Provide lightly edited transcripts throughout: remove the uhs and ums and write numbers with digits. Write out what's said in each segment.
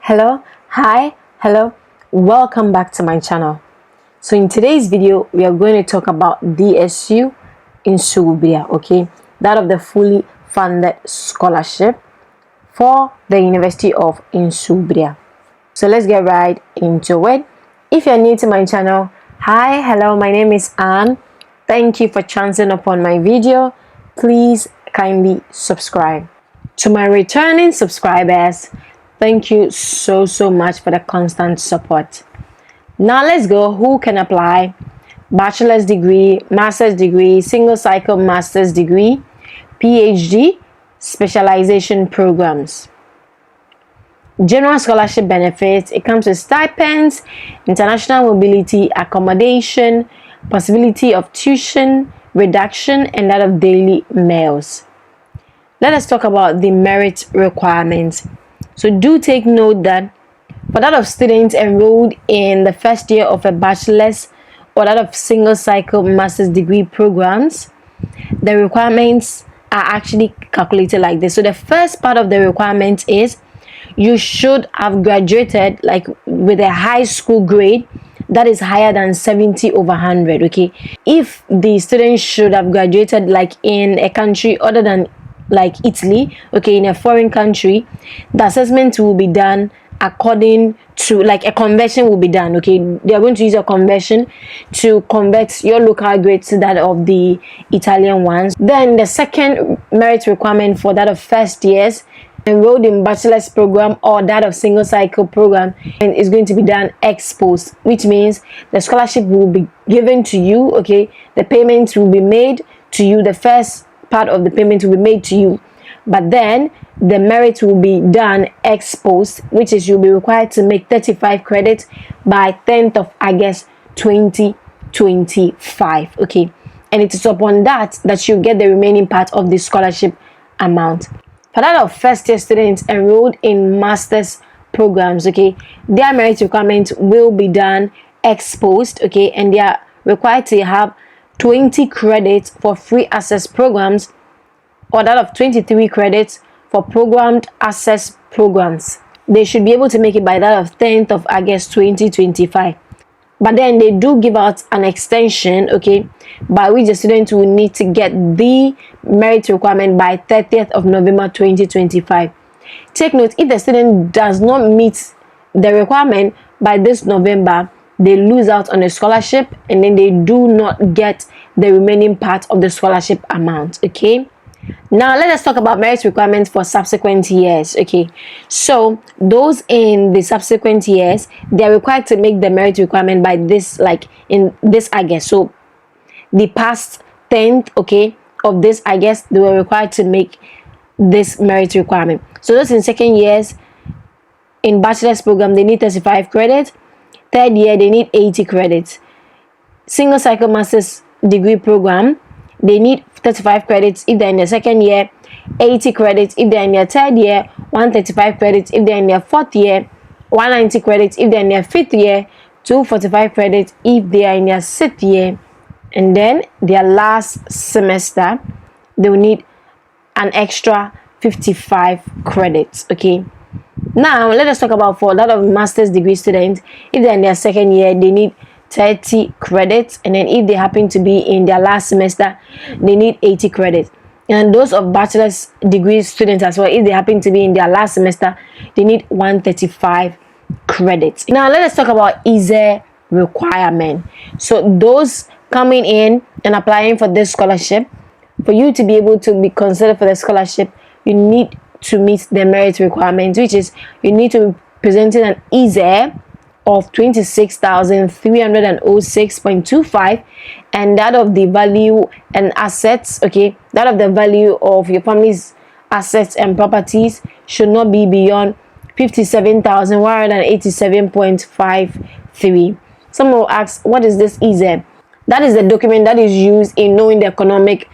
Hello, welcome back to my channel. So in today's video we are going to talk about DSU Insubria, okay, that of the fully funded scholarship for the University of Insubria. So let's get right into it. If you're new to my channel, my name is Anne. Thank you for chancing upon my video. Please kindly subscribe. To my returning subscribers, thank you so much for the constant support. Now let's go. Who can apply? Bachelor's degree, master's degree, single cycle master's degree, PhD, specialization programs. General scholarship benefits. It comes with stipends, international mobility, accommodation, possibility of tuition reduction, and that of daily meals. Let us talk about the merit requirements. So do take note that for that of students enrolled in the first year of a bachelor's or that of single cycle master's degree programs, the requirements are actually calculated like this. So the first part of the requirement is you should have graduated like with a high school grade that is higher than 70 over 100. Okay, if the student should have graduated like in a country other than like Italy, okay, in a foreign country, the assessment will be done according to like a conversion will be done. Okay, they are going to use a conversion to convert your local grade to that of the Italian ones. Then the second merit requirement for that of first years enrolled in bachelor's program or that of single cycle program and is going to be done ex post, which means the scholarship will be given to you. Okay, the payment will be made to you. The first part of the payment will be made to you, but then the merit will be done ex post, which is you'll be required to make 35 credits by 10th of August 2025. Okay, and it is upon that you get the remaining part of the scholarship amount. For that of first year students enrolled in master's programs, okay, their merit requirement will be done ex post, okay, and they are required to have 20 credits for free access programs or that of 23 credits for programmed access programs. They should be able to make it by that of 10th of August 2025. But then they do give out an extension, okay, by which the student will need to get the merit requirement by 30th of November 2025. Take note, if the student does not meet the requirement by this November, they lose out on the scholarship and then they do not get the remaining part of the scholarship amount. Okay, now let us talk about merit requirements for subsequent years. Okay, so those in the subsequent years, they are required to make the merit requirement by this, like in this August. So the past 10th, okay, of this August, they were required to make this merit requirement. So those in second years in bachelor's program, they need 35 credits. Third year, they need 80 credits. Single cycle master's degree program, they need 35 credits if they're in their second year, 80 credits if they're in their third year, 135 credits if they're in their fourth year, 190 credits if they're in their fifth year, 245 credits if they are in their sixth year, and then their last semester they will need an extra 55 credits. Okay, now let us talk about for that of master's degree students. If they're in their second year, they need 30 credits, and then if they happen to be in their last semester, they need 80 credits. And those of bachelor's degree students as well, if they happen to be in their last semester, they need 135 credits. Now let us talk about easy requirement. So those coming in and applying for this scholarship, for you to be able to be considered for the scholarship, you need to meet the merit requirement, which is you need to be presenting an easy of 26,306.25 and that of the value and assets, okay, that of the value of your family's assets and properties should not be beyond 57,187.53. Some will ask, what is this easy? That is the document that is used in knowing the economic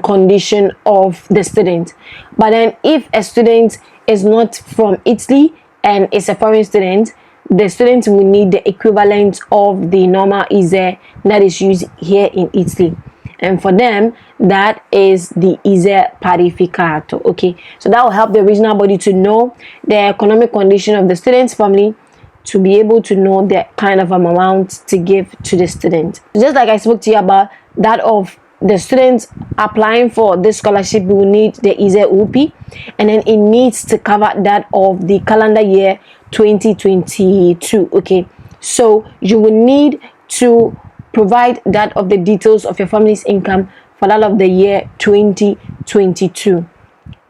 condition of the student. But then if a student is not from Italy and is a foreign student, the student will need the equivalent of the normal ISE that is used here in Italy. and for them that is the ISE parificato. Okay, so that will help the regional body to know the economic condition of the student's family, to be able to know the kind of amount to give to the student. Just like I spoke to you about that of the students applying for this scholarship, we will need the ISE UPI, and then it needs to cover that of the calendar year 2022. Okay, so you will need to provide that of the details of your family's income for that of the year 2022.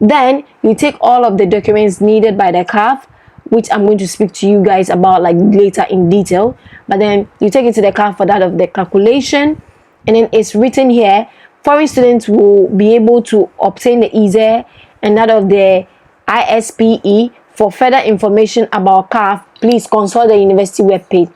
Then you take all of the documents needed by the CAF, which I'm going to speak to you guys about like later in detail, but then you take it to the CAF for that of the calculation, and then it's written here, foreign students will be able to obtain the ISE and that of the ISPE. For further information about CAF, please consult the university webpage.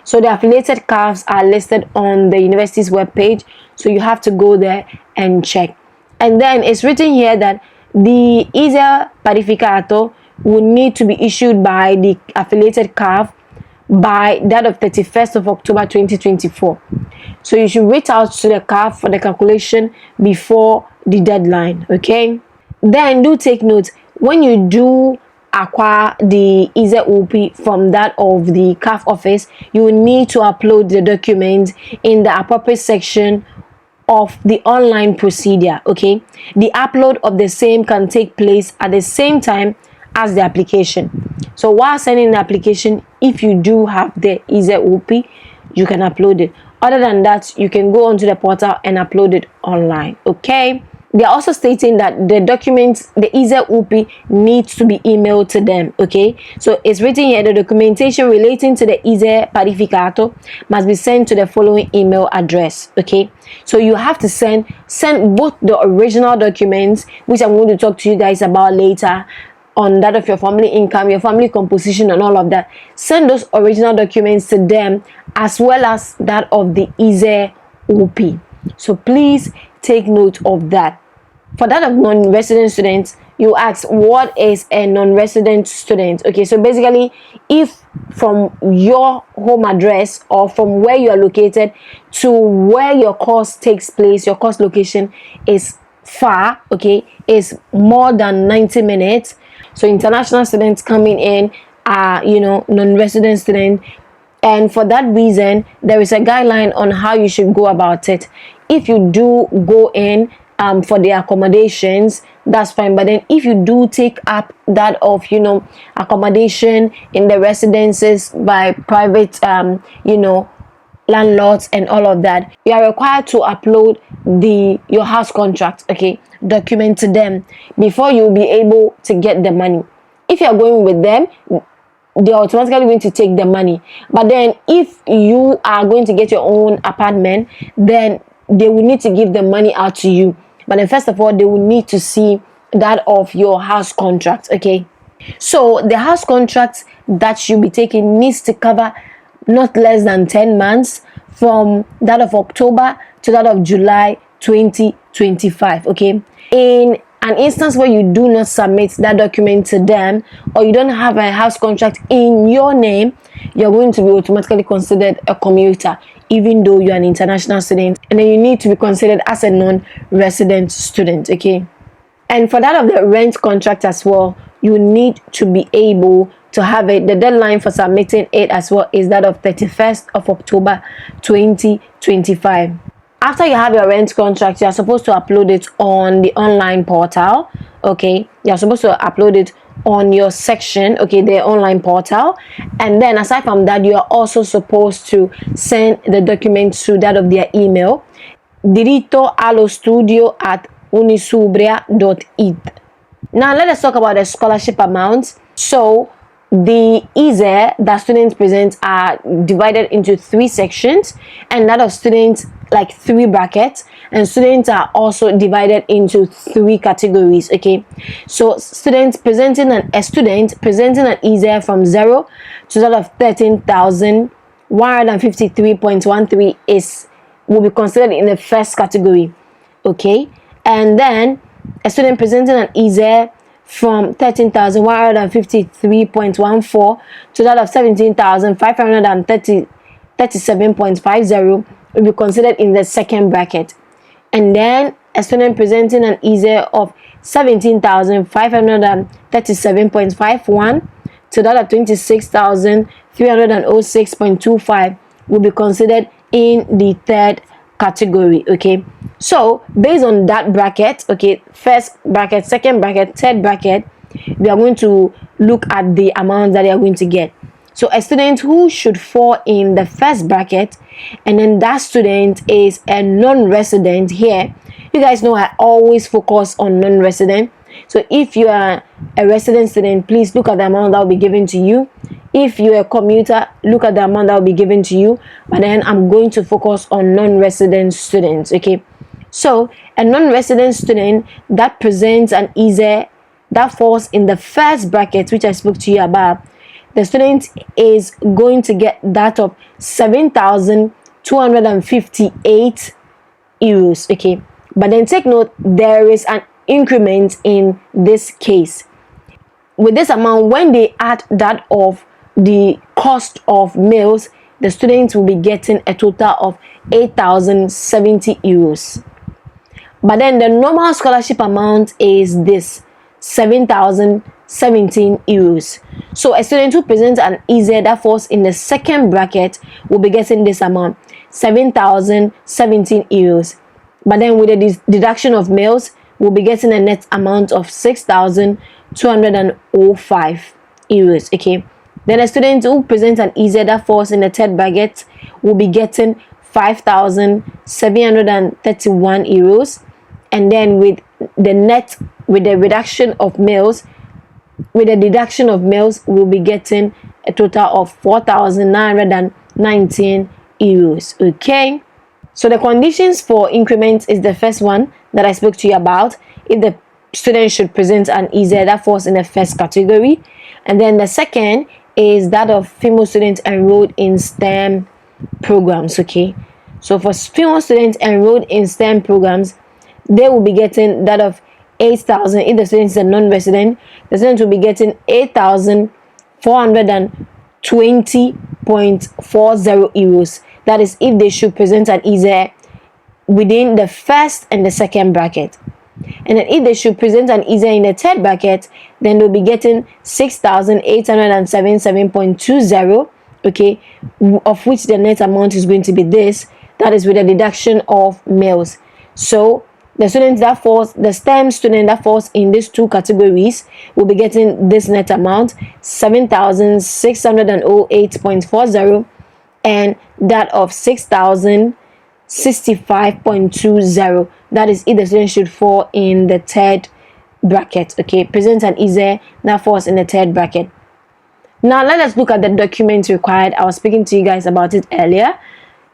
So the affiliated CAFs are listed on the university's webpage, so you have to go there and check. And then it's written here that the ISE parificato will need to be issued by the affiliated CAF by that of 31st of October 2024. So you should reach out to the CAF for the calculation before the deadline. Okay, then do take note, when you do acquire the ISE UPI from that of the CAF office, you will need to upload the document in the appropriate section of the online procedure. Okay, the upload of the same can take place at the same time as the application. So while sending the application, if you do have the ISE UPI, you can upload it. Other than that, you can go onto the portal and upload it online. Okay, they are also stating that the documents, the ISE UPI, needs to be emailed to them. Okay, so it's written here, the documentation relating to the ISE parificato must be sent to the following email address. Okay, so you have to send both the original documents, which I'm going to talk to you guys about later, on that of your family income, your family composition, and all of that. Send those original documents to them, as well as that of the ISE UPI. So please take note of that. For that of non-resident students, you ask, what is a non-resident student? Okay, so basically, if from your home address or from where you are located to where your course takes place, your course location is far, okay, is more than 90 minutes. So international students coming in are, non-resident students, and for that reason, there is a guideline on how you should go about it. If you do go in for the accommodations, that's fine, but then if you do take up that of accommodation in the residences by private landlords and all of that, you are required to upload your house contract, okay, document to them before you'll be able to get the money. If you are going with them, they're automatically going to take the money, but then if you are going to get your own apartment, then they will need to give the money out to you. But then first of all, they will need to see that of your house contract. Okay, so the house contract that you'll be taking needs to cover not less than 10 months from that of October to that of July 2025. Okay, in an instance where you do not submit that document to them, or you don't have a house contract in your name, you're going to be automatically considered a commuter, even though you're an international student, and then you need to be considered as a non-resident student. Okay, and for that of the rent contract as well, you need to be able to have it. The deadline for submitting it as well is that of 31st of October 2025. After you have your rent contract, you are supposed to upload it on the online portal. Okay, you are supposed to upload it on your section, okay, the online portal. And then aside from that, you are also supposed to send the documents to that of their email, dirittoallostudio@unisubria.it. Now let us talk about the scholarship amounts. So the ISE that students present are divided into 3 sections, and that of students like 3 brackets, and students are also divided into 3 categories. Okay, so a student presenting an ISE from 0 to that of 13,153.13 will be considered in the first category. Okay, and then a student presenting an ISE from 13,153.14 to that of 17,537.50 will be considered in the second bracket. and then a student presenting an EZ of 17,537.51 to that of 26,306.25 will be considered in the third category. Okay, so based on that bracket, okay, first bracket, second bracket, third bracket, we are going to look at the amount that they are going to get. So a student who should fall in the first bracket, and then that student is a non-resident here. You guys know I always focus on non-resident. So if you are a resident student, please look at the amount that will be given to you. If you're a commuter, look at the amount that will be given to you. But then I'm going to focus on non-resident students. Okay, so a non-resident student that presents an EZ that falls in the first bracket, which I spoke to you about, the student is going to get that of 7,258 euros. Okay, but then take note, there is an increment in this case. With this amount, when they add that of the cost of meals, the students will be getting a total of 8,070 euros. But then the normal scholarship amount is this 7,017 euros. So a student who presents an EZ that falls in the second bracket will be getting this amount, 7,017 euros. But then with the deduction of meals, we'll be getting a net amount of 6,205 euros. Okay, then a student who presents an EZ that falls in the third bracket will be getting 5,731 euros. And then with the net, with the reduction of meals, with the deduction of meals, we'll be getting a total of 4,919 euros. Okay, so the conditions for increment is the first one that I spoke to you about. If the student should present an EZ that falls in the first category, and then the second is that of female students enrolled in STEM programs. Okay, so for female students enrolled in STEM programs, they will be getting that of 8,000. If the student is a non-resident, the student will be getting 8,420.40 euros. That is if they should present an EZ within the first and the second bracket. And then if they should present an EZ in the third bracket, then they'll be getting 6,877.20, okay, of which the net amount is going to be this. That is with a deduction of meals. So the student that falls, the STEM student that falls in these two categories will be getting this net amount, 7,608.40, and that of 6,065.20. That is if the student should fall in the third bracket. Okay, present an EZ that falls in the third bracket. Now let us look at the documents required. I was speaking to you guys about it earlier.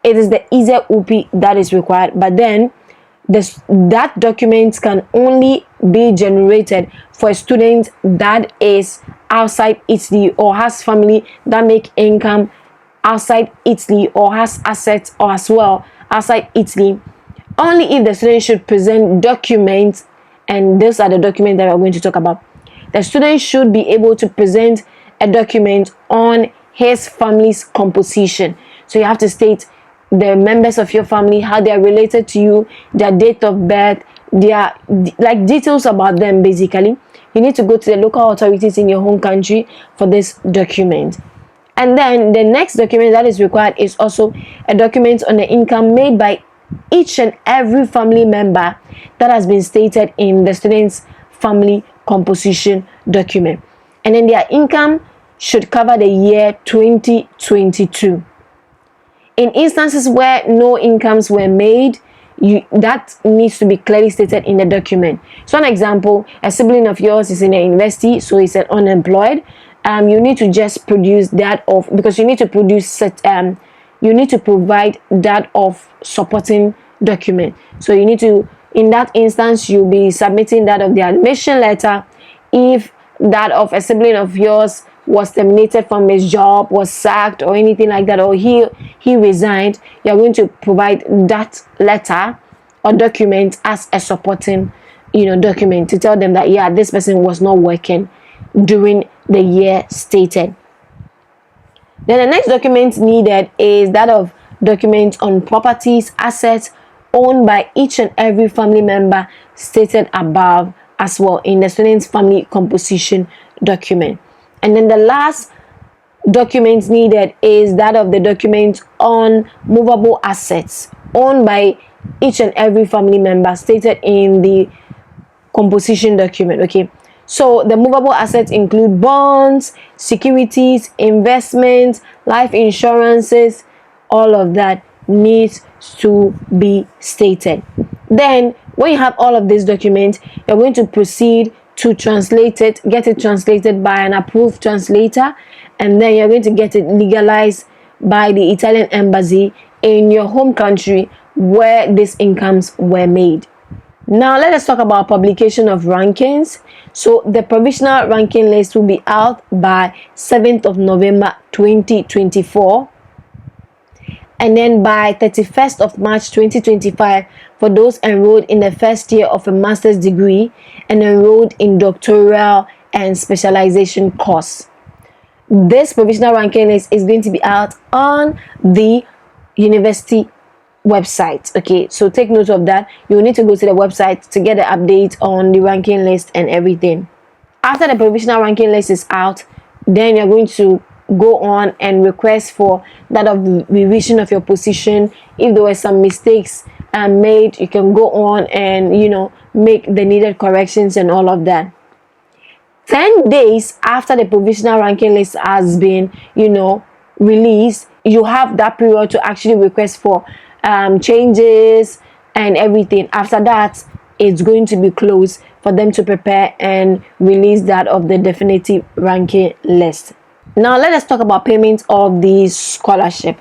It is the EZ UP that is required, but then that document can only be generated for a student that is outside Italy or has family that make income outside Italy or has assets or as well outside Italy. Only if the student should present documents, and those are the documents that we're going to talk about. The student should be able to present a document on his family's composition. So you have to state the members of your family, how they are related to you, their date of birth, their like details about them. Basically, you need to go to the local authorities in your home country for this document. And then the next document that is required is also a document on the income made by each and every family member that has been stated in the student's family composition document. And then their income should cover the year 2022. In instances where no incomes were made, that needs to be clearly stated in the document. So an example, a sibling of yours is in a university, so he's unemployed. You need to just produce that of, because you need to produce you need to provide that of supporting document. So you need to, in that instance, you'll be submitting that of the admission letter. If that of a sibling of yours was terminated from his job, was sacked or anything like that, or he resigned, you're going to provide that letter or document as a supporting document to tell them that yeah, this person was not working during the year stated. Then the next document needed is that of documents on properties, assets, owned by each and every family member stated above as well in the student's family composition document. And then the last document needed is that of the document on movable assets owned by each and every family member stated in the composition document. Okay, so the movable assets include bonds, securities, investments, life insurances. All of that needs to be stated. Then when you have all of these documents, you're going to proceed to translate it, get it translated by an approved translator, and then you're going to get it legalized by the Italian embassy in your home country where these incomes were made. Now let us talk about publication of rankings. So the provisional ranking list will be out by 7th of November 2024, and then by 31st of March 2025 for those enrolled in the first year of a master's degree and enrolled in doctoral and specialization course. This provisional ranking list is going to be out on the university website. Okay, so take note of that. You need to go to the website to get the update on the ranking list and everything. After the provisional ranking list is out, then you're going to go on and request for that of revision of your position. If there were some mistakes made, you can go on and make the needed corrections and all of that. 10 days after the provisional ranking list has been released, you have that period to actually request for changes and everything. After that, it's going to be closed for them to prepare and release that of the definitive ranking list. Now let us talk about payment of the scholarship.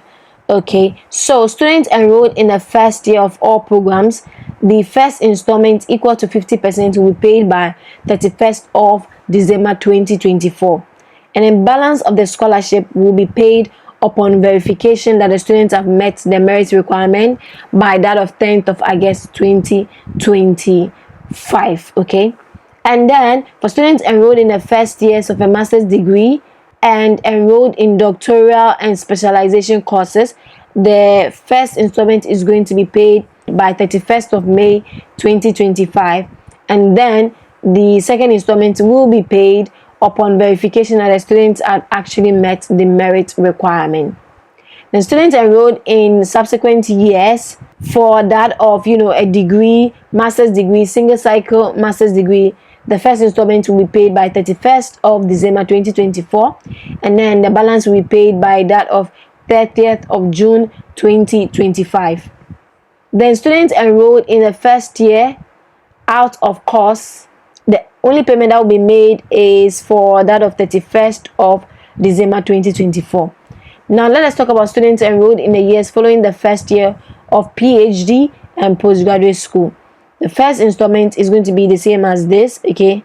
Okay, so students enrolled in the first year of all programs, the first installment equal to 50% will be paid by 31st of December 2024, and then balance of the scholarship will be paid upon verification that the students have met the merit requirement by that of 10th of August 2025. Okay, and then for students enrolled in the first years of a master's degree and enrolled in doctoral and specialization courses, the first installment is going to be paid by 31st of May 2025, and then the second installment will be paid upon verification that the students have actually met the merit requirement. The students enrolled in subsequent years for that of a degree, master's degree, single cycle master's degree, the first installment will be paid by 31st of December 2024, and then the balance will be paid by that of 30th of June 2025. Then students enrolled in the first year out of course, the only payment that will be made is for that of 31st of December 2024. Now let us talk about students enrolled in the years following the first year of PhD and postgraduate school. The first installment is going to be the same as this, okay,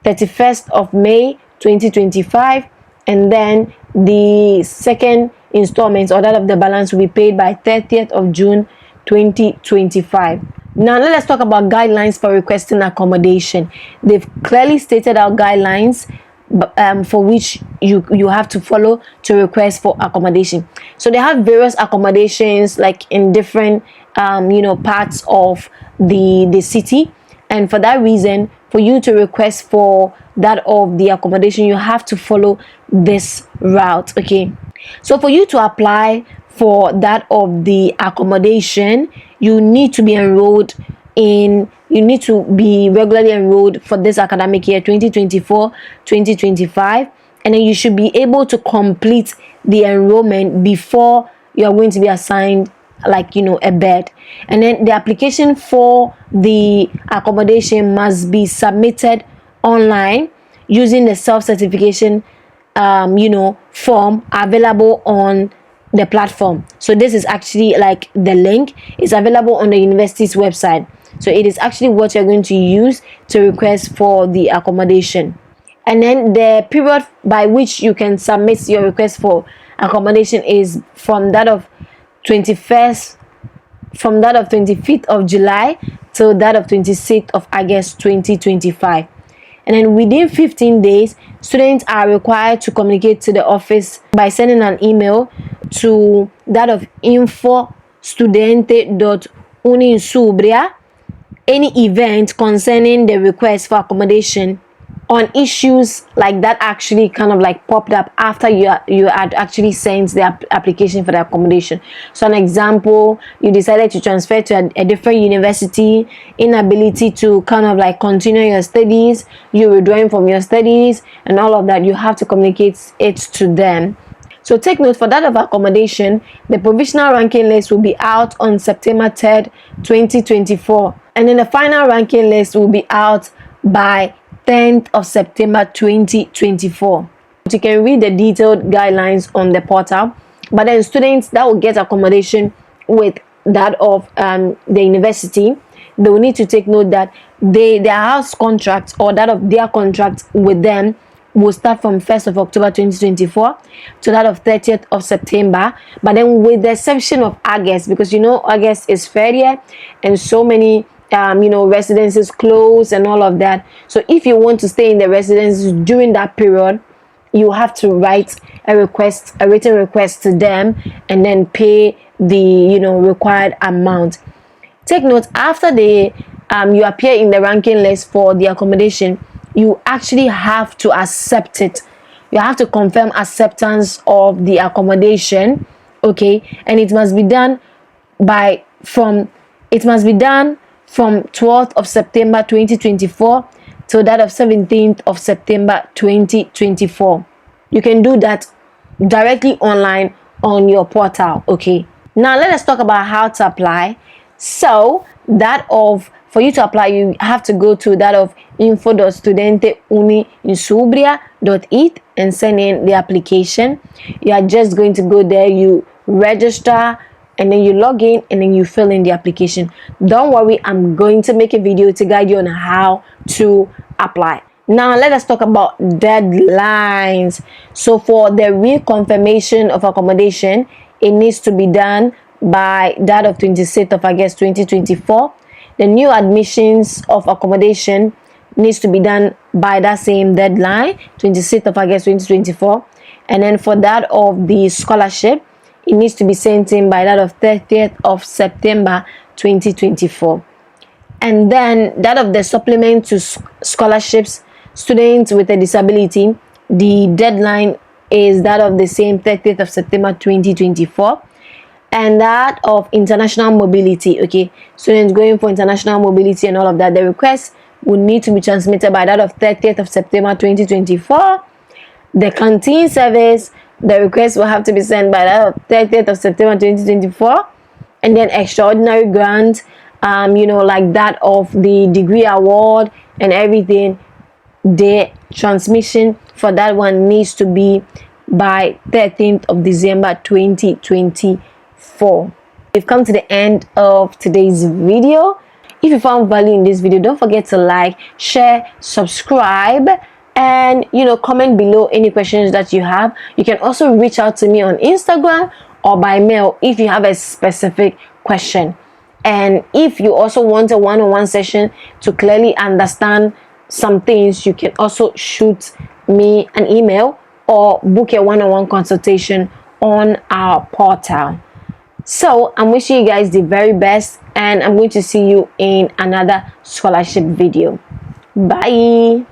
31st of May 2025, and then the second installment or that of the balance will be paid by 30th of June 2025. Now let us talk about guidelines for requesting accommodation. They've clearly stated out guidelines for which you have to follow to request for accommodation. So they have various accommodations like in different parts of the city, and for that reason, for you to request for that of the accommodation, you have to follow this route. Okay, so for you to apply for that of the accommodation, you need to be enrolled in you need to be regularly enrolled for this academic year 2024-2025, and then you should be able to complete the enrollment before you are going to be assigned a bed. And then the application for the accommodation must be submitted online using the self-certification form available on the platform. So this is actually the link is available on the university's website. So it is actually what you're going to use to request for the accommodation. And then the period by which you can submit your request for accommodation is from that of 25th of July to that of 26th of August 2025. And then within 15 days, students are required to communicate to the office by sending an email to that of info.studente.ufin Insubria any event concerning the request for accommodation on issues like that actually kind of like popped up after you had actually sent the application for the accommodation. So an example, you decided to transfer to a different university, inability to kind of like continue your studies, you're withdrawing from your studies and all of that, you have to communicate it to them. So take note, for that of accommodation, the provisional ranking list will be out on September 3rd, 2024. And then the final ranking list will be out by 10th of September 2024. You can read the detailed guidelines on the portal. But then students that will get accommodation with that of the university, they will need to take note that their house contract or that of their contract with them will start from 1st of October 2024 to that of 30th of September. But then with the exception of August, because August is fair and so many residences close and all of that. So if you want to stay in the residences during that period, you have to write a written request to them and then pay the required amount. Take note, after you appear in the ranking list for the accommodation, you actually have to accept it. You have to confirm acceptance of the accommodation, okay? And it must be done from 12th of September 2024 to that of 17th of September 2024. You can do that directly online on your portal, okay? Now let us talk about how to apply. So for you to apply, you have to go to that of info.studenteuninsubria.it and send in the application. You are just going to go there, you register, and then you log in and then you fill in the application. Don't worry, I'm going to make a video to guide you on how to apply. Now let us talk about deadlines. So for the reconfirmation of accommodation, it needs to be done by that of 26th of August 2024. The new admissions of accommodation needs to be done by that same deadline, 26th of August 2024. And then for that of the scholarship, it needs to be sent in by that of 30th of September 2024. And then that of the supplement to scholarships, students with a disability, the deadline is that of the same 30th of September 2024. And that of international mobility, okay, students going for international mobility and all of that, the request will need to be transmitted by that of 30th of September 2024. The canteen service, the request will have to be sent by that of 30th of September 2024. And then extraordinary grant, like that of the degree award and everything, the transmission for that one needs to be by 13th of December 2024. We've come to the end of today's video. If you found value in this video, don't forget to like, share, subscribe, and comment below any questions that you have. You can also reach out to me on Instagram or by mail if you have a specific question. And if you also want a one-on-one session to clearly understand some things, you can also shoot me an email or book a one-on-one consultation on our portal. So I'm wishing you guys the very best, and I'm going to see you in another scholarship video. Bye.